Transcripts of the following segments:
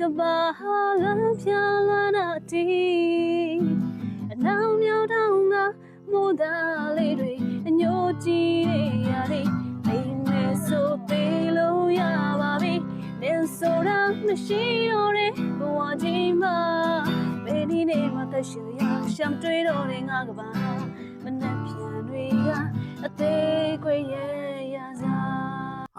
ကဘာလမ်းပြလာနာတီအနောင်မြောက်တောင်ကမိုးသားလေးတွေအညိုကြီးတွေရသည်အိမ်မဲဆိုသေးလို့ရပါပြီနင်ဆိုတာမရှိတော့တဲ့ဘဝကြီးမှာဘယ်နည်းနဲ့မှသက်ရှင်ရရှမ်းတွေးတော့တဲ့ငါကဘာမနှက်ပြန်တွေကအသေးခွေရဲ့ရစား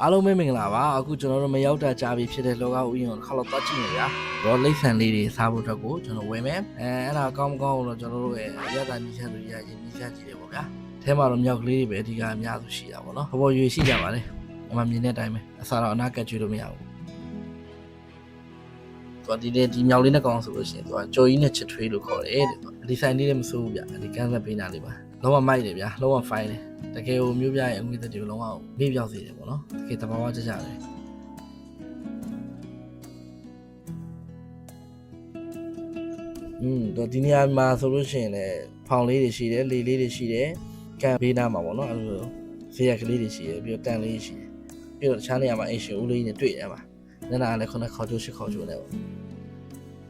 အားလုံးပဲမင်္ဂလာပါအခုကျွန်တော်တို့မရောက်တာကြာပြီဖြစ်တဲ့လောကဥယျာဉ်ကိုတစ်ခါတော့တွားကြည့်နေကြတော့လိမ့်ဆန်လေးတွေစားဖို့အတွက်ကိုကျွန်တော်ဝယ်မယ်အဲ့ဒါကောင်းမကောင်းတော့ကျွန်တော်တို့ရဲ့အရသာညီချမ်းတွေရရင်ညီချမ်းကြည့်တယ်ပေါ့ဗျာအဲမှာတော့မြောက်ကလေးတွေပဲအဓိကအများစုရှိတာပေါ့နော်ပေါ်ရွေရှိကြပါလေအမှမြင်တဲ့အတိုင်းပဲအစားတော့အနာကတ်ကျွေးလို့မရဘူးဒီမြောက်လေးနဲ့ကောင်းဆိုလို့ရှိရင်သူကကြော်ကြီးနဲ့ချစ်ထွေးလို့ခေါ်တယ်တဲ့ဒီဆိုင်လေးလည်းမစိုးဘူးဗျဒီကန်းဆက်ပေးနာလေးပါလုံးဝမိုက်တယ်ဗျာလုံးဝ fine တယ်တကယ်ကိုမျိုးပြရဲ့အငွေသက်တွေကိုလုံးဝမေ့ပြောက်စေတယ်ပေါ့နော်တကယ်တဘာဝကြကြတယ်တော့ဒီနေရာမှာဆိုလို့ရှိရင်လည်းဖောင်လေးတွေရှိတယ်လေလေးတွေရှိတယ်ကံဘေးနားမှာပေါ့နော်အဲ့လိုဇေယျကလေးတွေရှိတယ်ပြီးတော့တန်လေးရှိတယ်ပြီးတော့တခြားနေရာမှာအိမ်ရှင်ဦးလေးနဲ့တွေ့တယ်မှာညနာလည်းခုနခေါ်ချိုးရှစ်ခေါ်ချိုးနဲ့ပေါ့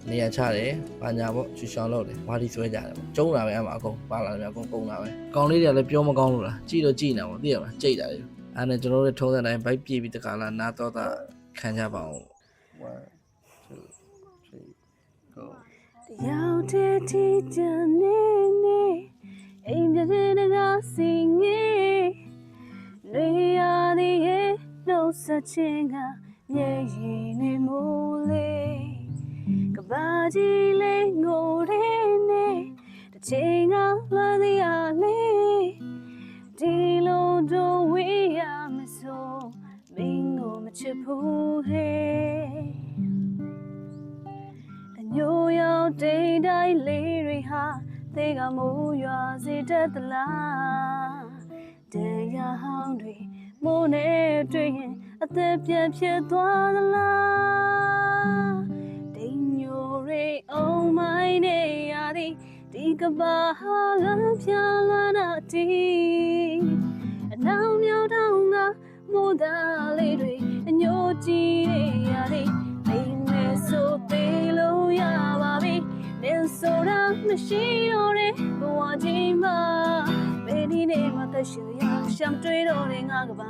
နေရာချတယ်ဘာညာပေါ့ချူချောင်းလုပ်တယ်ဝါဒီဆွဲကြတယ်ပေါ့ကျုံးတာပဲအမှအကုန်ပါလာတယ်အကုန်ကုန်တာပဲကောင်လေးတွေကလည်းပြောမကောင်းလို့လားကြည့်တော့ကြည့်နေတာပေါ့သိရမလားကြိတ်တာလေအဲ့နဲ့ကျွန်တော်တို့ထုံးတဲ့တိုင်းဘိုက်ပြေးပြီးတခါလာနာတော့တာခံကြပါအောင်1 2 3 go ရောက်တဲ့တီတန်နေနေအိမ်ပြတဲ့ငါစင်ငယ်လေရသည်ရဲ့နှုတ်ဆက်ခြင်းကမျက်ရည်နဲ့မိုးလေးကဘာကြီးလေးငိုတဲ့နေတစ်ချိန်ကလာသည်အလေးဒီလိုတော့ဝေးရမစို့မင်းကိုမချစ်ဘူးဟဲ့အညိုရောက်တိတ်တိုင်းလေးတွေဟာသေကမိုးရွာစေတတ်သလားတရားဟောင်းတွေမိုးနဲ့တွေ့ရင်အသက်ပြန်ဖြစ်သွားသလားတိမ်ညိုရိတ်အောင်မိုင်းနေရသည်ဒီကဘာလမ်းပြလာနာတီအနောင်မြောက်တောင်ကမိုးသားလေးတွေအညိုကြီးတွေရသည်အိမ်မဲဆိုသေးလို့ရပါပြီနင်ဆိုတာမရှိတော့တဲ့ဘဝကြီးမှာဘယ်နည်းနဲ့မှသက်ရှင်ရရှမ်းတွေးတော့တဲ့ငါကဘာ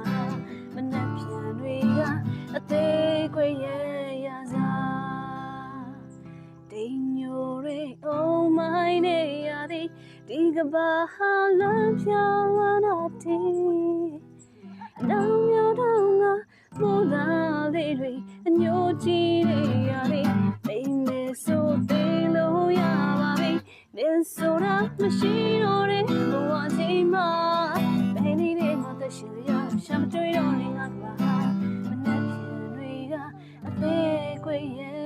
မနှက်ပြန်တွေကအသေးခွေရဲ့ရစားတိမ်ညိုရိတ်အောင်မိုင်းနေရသည်ဒီကဘာလမ်းပြလာနာတီအနောင်မြောက်တောင်ကမိုးသားလေးတွေအညိုကြီးတွေရသည်အိမ်မဲဆိုသေးလို့ရပါပြီနင်ဆိုတာမရှိတော့တဲ့ဘဝကြီးမှာဘယ်နည်းနဲ့မှသက်ရှင်ရရှမ်းတွေးတော့နေငါကဘာမနှက်ပြန်တွေကအသေးခွေရဲ့